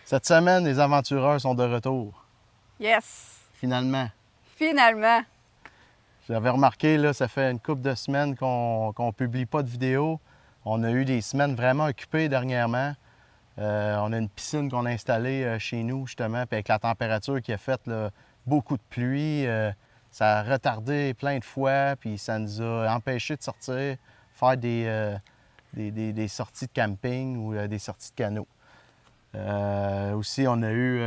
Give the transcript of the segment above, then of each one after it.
Cette semaine, les aventureurs sont de retour. Yes! Finalement. Finalement! J'avais remarqué, là, ça fait une couple de semaines qu'on ne publie pas de vidéos. On a eu des semaines vraiment occupées dernièrement. On a une piscine qu'on a installée chez nous, justement, puis avec la température qui a fait là, beaucoup de pluie, ça a retardé plein de fois, puis ça nous a empêchés de sortir, faire des sorties de camping ou des sorties de canot. Aussi, on a eu...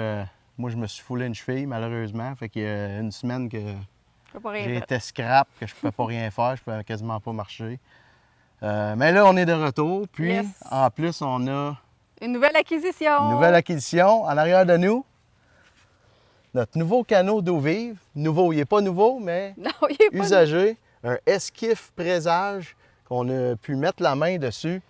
moi, je me suis foulé une cheville, malheureusement. Fait qu'il y a une semaine que j'ai été scrap, que je ne pouvais pas rien faire. Je ne pouvais quasiment pas marcher. Mais là, on est de retour. Puis, Yes. en plus, on a Une nouvelle acquisition! une nouvelle acquisition en arrière de nous. Notre nouveau canot d'eau vive. Nouveau, il n'est pas nouveau, mais Non, il est pas usagé. Un Esquif Présage qu'on a pu mettre la main dessus.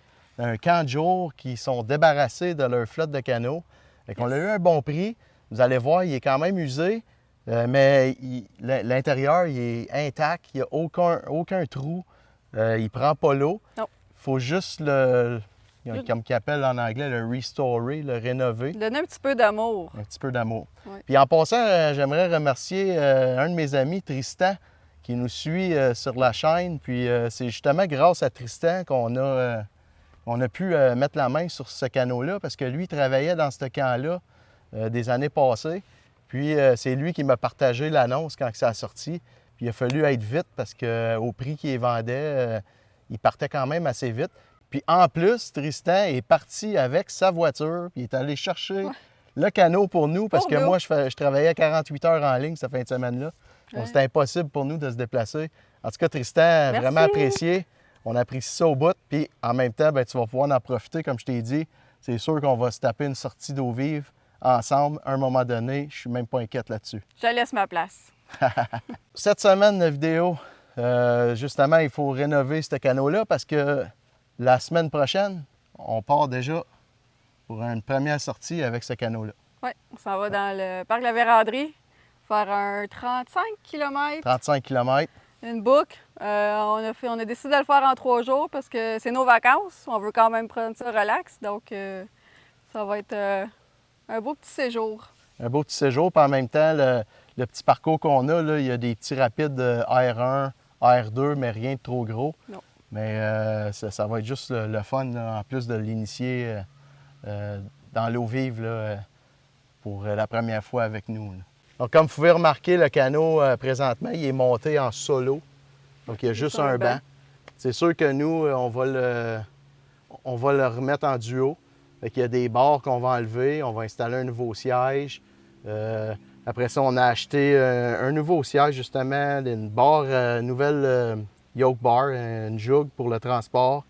Un camp de jour qui sont débarrassés de leur flotte de canots. Fait qu'on a eu un bon prix. Vous allez voir, il est quand même usé, mais l'intérieur, il est intact. Il n'y a aucun trou. Il ne prend pas l'eau. Non. Il faut juste comme qu'ils appellent en anglais, le restorer, le rénover. Donner un petit peu d'amour. Un petit peu d'amour. Ouais. Puis en passant, j'aimerais remercier un de mes amis, Tristan, qui nous suit sur la chaîne. Puis c'est justement grâce à Tristan qu'on a pu mettre la main sur ce canot-là parce que lui travaillait dans ce camp-là des années passées. Puis c'est lui qui m'a partagé l'annonce quand ça a sorti. Puis il a fallu être vite parce qu'au prix qu'il vendait, il partait quand même assez vite. Puis en plus, Tristan est parti avec sa voiture, puis il est allé chercher le canot pour nous parce que moi, je travaillais 48 heures en ligne cette fin de semaine-là. Donc c'était impossible pour nous de se déplacer. En tout cas, Tristan, Merci. Vraiment apprécié. On apprécie ça au bout. Puis en même temps, ben, tu vas pouvoir en profiter, comme je t'ai dit. C'est sûr qu'on va se taper une sortie d'eau vive ensemble à un moment donné. Je suis même pas inquiète là-dessus. Je laisse ma place. Cette semaine de vidéo, justement, il faut rénover ce canot-là parce que la semaine prochaine, on part déjà pour une première sortie avec ce canot-là. Oui, on s'en va dans le parc de la Vérandrie, faire un 35 km, 35 km. une boucle. On a décidé de le faire en 3 jours parce que c'est nos vacances. On veut quand même prendre ça relax. Donc, ça va être un beau petit séjour. Un beau petit séjour. Puis en même temps, le petit parcours qu'on a, là, il y a des petits rapides R1, R2, mais rien de trop gros. Non. Mais ça va être juste le fun, là, en plus de l'initier dans l'eau vive là, pour la première fois avec nous. Là. Donc, comme vous pouvez remarquer, le canot, présentement, il est monté en solo. Donc, il y a juste un banc. C'est sûr que nous, on va le remettre en duo. Il y a des barres qu'on va enlever. On va installer un nouveau siège. Après ça, on a acheté un nouveau siège, justement, une barre, nouvelle yoke bar, une joug pour le transport,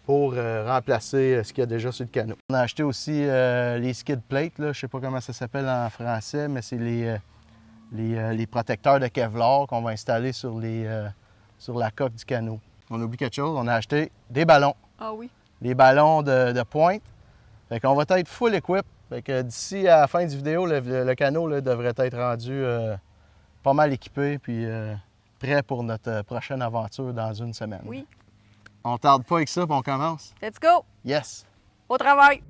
pour remplacer ce qu'il y a déjà sur le canot. On a acheté aussi les skid plates, là. Je ne sais pas comment ça s'appelle en français, mais c'est les protecteurs de Kevlar qu'on va installer sur la coque du canot. On oublie quelque chose, on a acheté des ballons. Ah oui. Des ballons de pointe. Fait qu'on va être full equip. Fait que d'ici à la fin du vidéo, le canot là, devrait être rendu pas mal équipé puis prêt pour notre prochaine aventure dans une semaine. Oui. On tarde pas avec ça, puis on commence. Let's go! Yes! Au travail!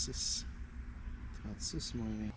36. 36 moins 20.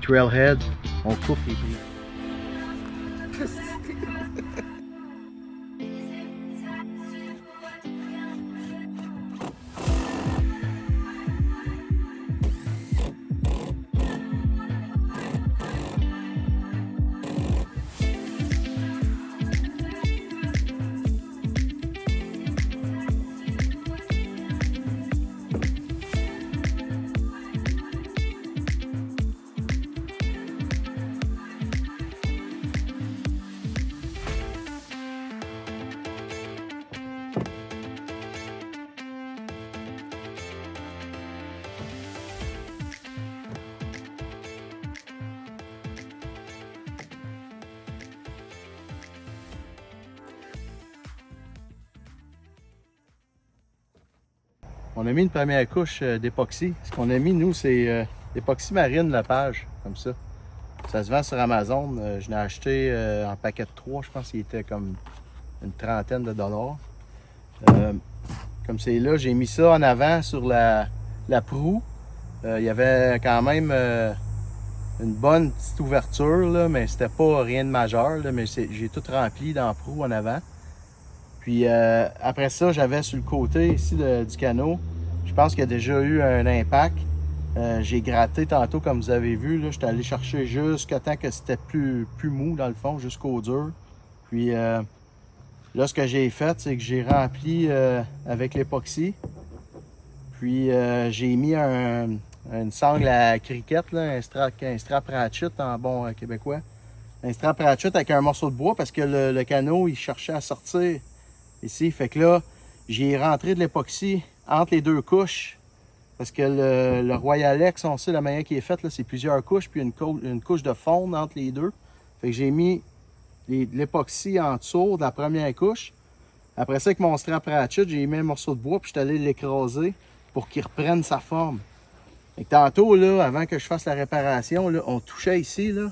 Trailhead, on coupe les briques. On a mis une première couche d'époxy. Ce qu'on a mis, nous, c'est l'époxy marine Lepage, comme ça. Ça se vend sur Amazon. Je l'ai acheté en paquet de 3. Je pense qu'il était comme une trentaine de dollars. Comme c'est là, j'ai mis ça en avant sur la proue. Il y avait quand même une bonne petite ouverture, là, mais c'était pas rien de majeur. Là, mais j'ai tout rempli dans la proue en avant. Puis après ça, j'avais sur le côté ici du canot, je pense qu'il y a déjà eu un impact. J'ai gratté tantôt, comme vous avez vu. J'étais allé chercher jusqu'à temps que c'était plus mou dans le fond, jusqu'au dur. Puis là, ce que j'ai fait, c'est que j'ai rempli avec l'époxy. Puis j'ai mis une sangle à cricket, là, un strap ratchet en bon québécois. Un strap ratchet avec un morceau de bois parce que le canot, il cherchait à sortir ici. Fait que là, j'ai rentré de l'époxy entre les deux couches. Parce que le Royalex, on sait la manière qui est faite, c'est plusieurs couches, puis une couche de fonte entre les deux. Fait que j'ai mis l'époxy en dessous de la première couche. Après ça, avec mon strap ratchet, j'ai mis un morceau de bois, puis je suis allé l'écraser pour qu'il reprenne sa forme. Fait que tantôt, là, avant que je fasse la réparation, là, on touchait ici, là,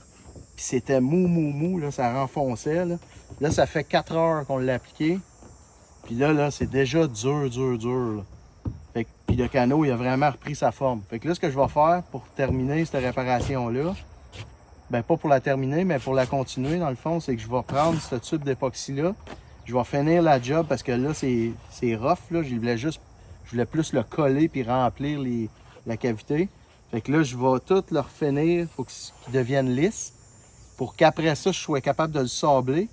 puis c'était mou, là, ça renfonçait. Là, ça fait 4 heures qu'on l'a appliqué. Puis là, c'est déjà dur. Là. Fait que, puis le canot, il a vraiment repris sa forme. Fait que là, ce que je vais faire pour terminer cette réparation-là, ben pas pour la terminer, mais pour la continuer, dans le fond, c'est que je vais prendre ce tube d'époxy-là. Je vais finir la job parce que là, c'est rough. Là. Je voulais plus le coller puis remplir la cavité. Fait que là, je vais tout le refinir pour qu'il devienne lisse. Pour qu'après ça, je sois capable de le sabler.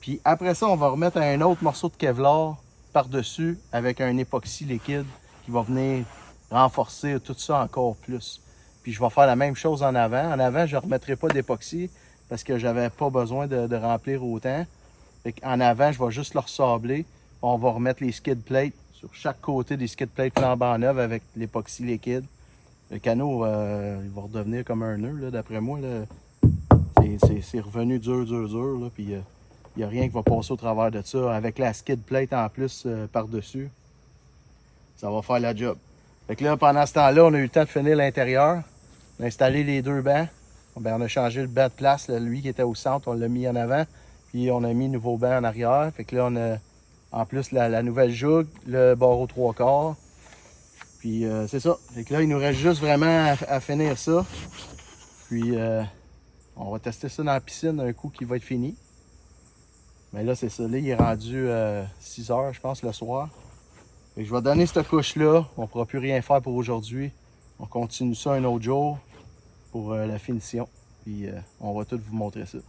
Puis après ça, on va remettre un autre morceau de Kevlar par-dessus avec un époxy liquide qui va venir renforcer tout ça encore plus. Puis je vais faire la même chose en avant. En avant, je ne remettrai pas d'époxy parce que j'avais pas besoin de remplir autant. En avant, je vais juste le ressabler. On va remettre les skid plates sur chaque côté des skid plates flambant neuves avec l'époxy liquide. Le canot, il va redevenir comme un nœud, d'après moi. C'est revenu dur. Là, puis il n'y a rien qui va passer au travers de ça. Avec la skid plate en plus par-dessus, ça va faire la job. Fait que là, pendant ce temps-là, on a eu le temps de finir l'intérieur. On a installé les deux bancs. Bien, on a changé le banc de place. Là, lui qui était au centre, on l'a mis en avant. Puis on a mis un nouveau banc en arrière. Fait que là, on a en plus la nouvelle joug, le barreau 3/4. Puis c'est ça. Fait que là, il nous reste juste vraiment à finir ça. Puis on va tester ça dans la piscine un coup qui va être fini. Mais là, c'est ça. Là, il est rendu 6 heures, je pense, le soir. Fait que je vais donner cette couche-là. On ne pourra plus rien faire pour aujourd'hui. On continue ça un autre jour pour la finition. Puis on va tout vous montrer ça.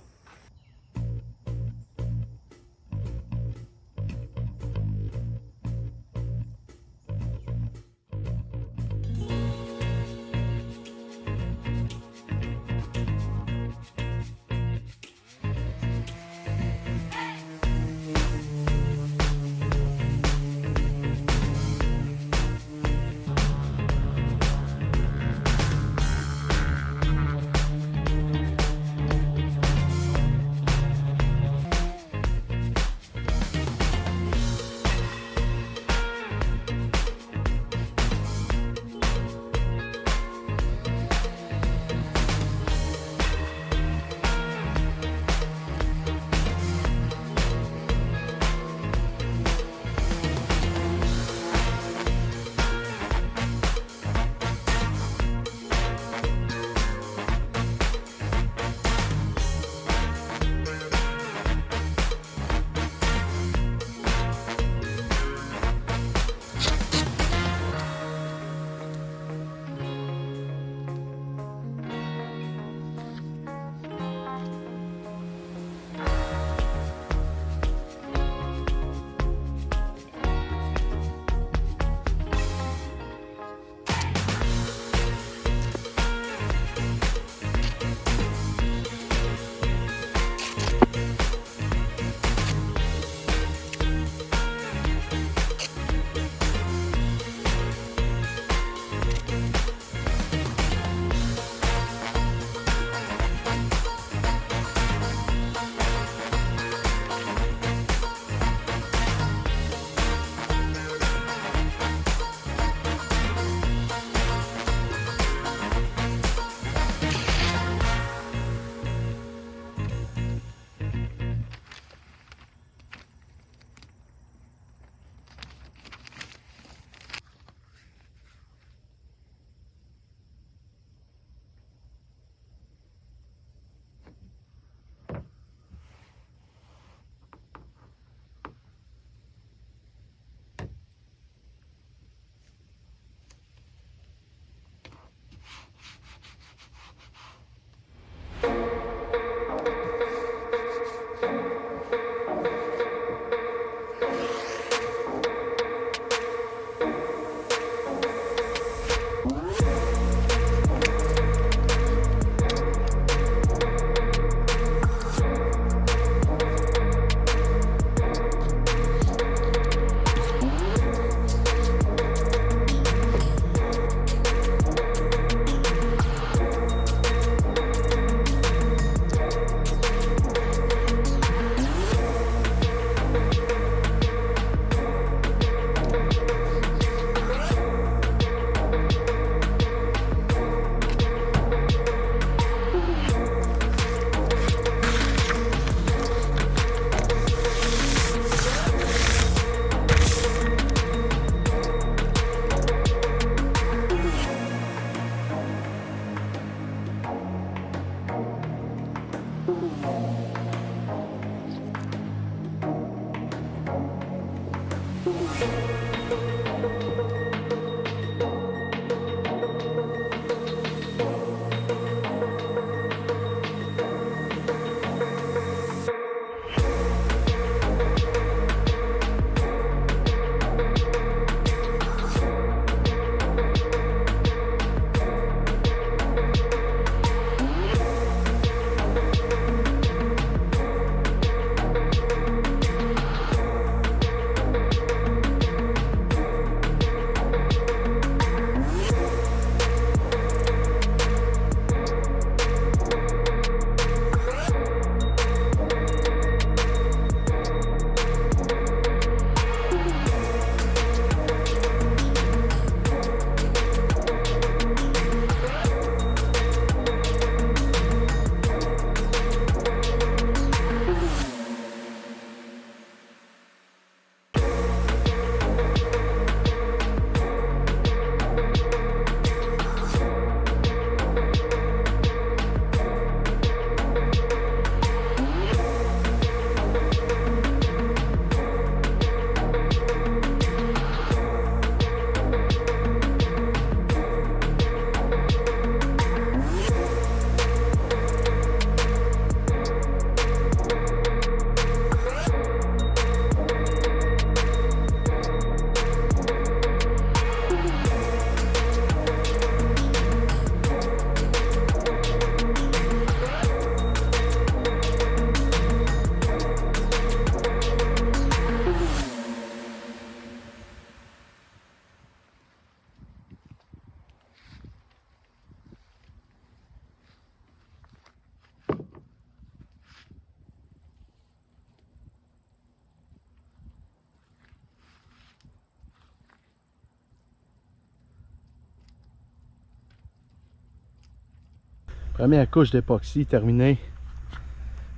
Première couche d'époxy terminée.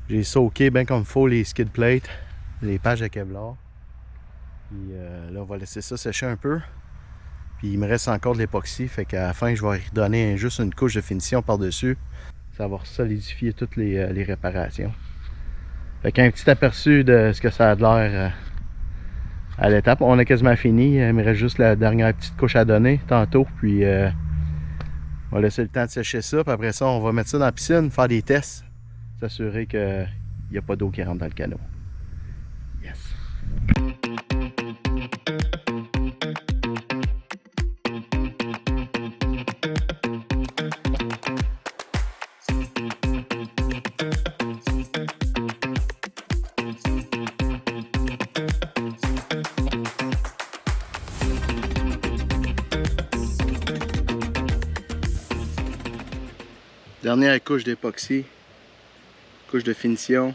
J'ai soaké bien comme il faut les skid plates, les pages de Kevlar. Puis là, on va laisser ça sécher un peu. Puis il me reste encore de l'époxy, fait qu'à la fin, je vais redonner juste une couche de finition par-dessus. Ça va solidifier toutes les réparations. Fait qu'un petit aperçu de ce que ça a de l'air à l'étape. On a quasiment fini. Il me reste juste la dernière petite couche à donner tantôt. Puis on va laisser le temps de sécher ça. Puis après ça, on va mettre ça dans la piscine, faire des tests. S'assurer qu'il n'y a pas d'eau qui rentre dans le canot. Yes! Dernière couche d'époxy, couche de finition.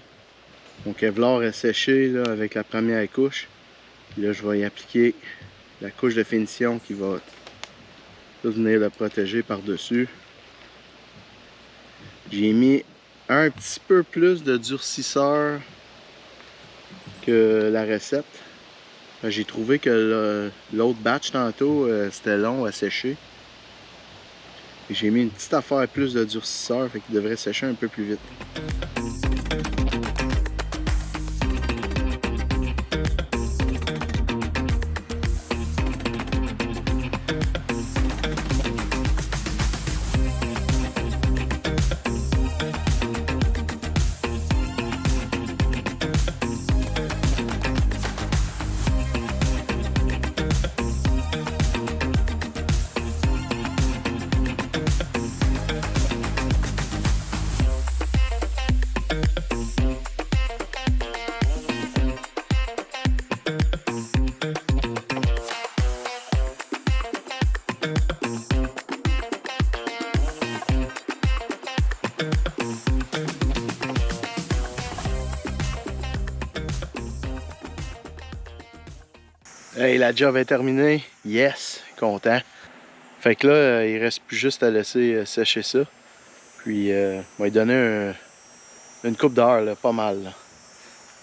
Mon Kevlar est séché là, avec la première couche. Puis là, je vais y appliquer la couche de finition qui va venir le protéger par-dessus. J'ai mis un petit peu plus de durcisseur que la recette. J'ai trouvé que l'autre batch tantôt, c'était long à sécher. J'ai mis une petite affaire plus de durcisseur, fait qu'il devrait sécher un peu plus vite. Hey, la job est terminée. Yes, content. Fait que là, il reste plus juste à laisser sécher ça. Puis, on va lui donner une coupe d'heure, pas mal. Là.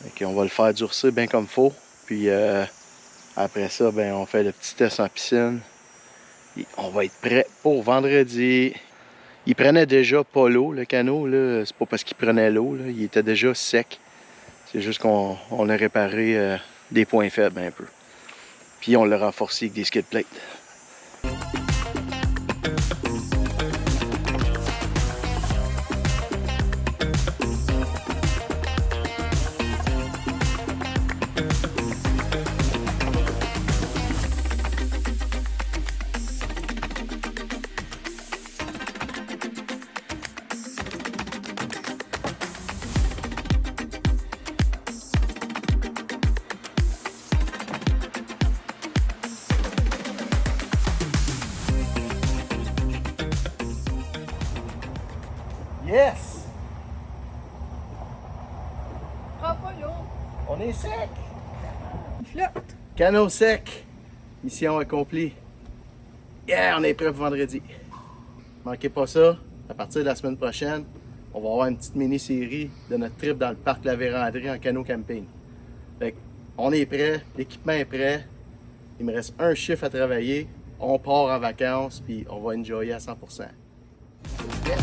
Fait qu'on va le faire durcir bien comme il faut. Puis, après ça, ben, on fait le petit test en piscine. Et on va être prêt pour vendredi. Il prenait déjà pas l'eau, le canot. C'est pas parce qu'il prenait l'eau. Il était déjà sec. C'est juste qu'on a réparé des points faibles un peu. Puis on l'a renforcé avec des skid plates. Yes! Prends pas l'eau. On est sec! Il flotte. Canot sec! Mission accomplie. Yeah, on est prêt pour vendredi. Manquez pas ça. À partir de la semaine prochaine, on va avoir une petite mini-série de notre trip dans le parc La Vérandrie en canot camping. Fait on est prêt, l'équipement est prêt. Il me reste un chiffre à travailler. On part en vacances, puis on va enjoyer à 100%. Yeah.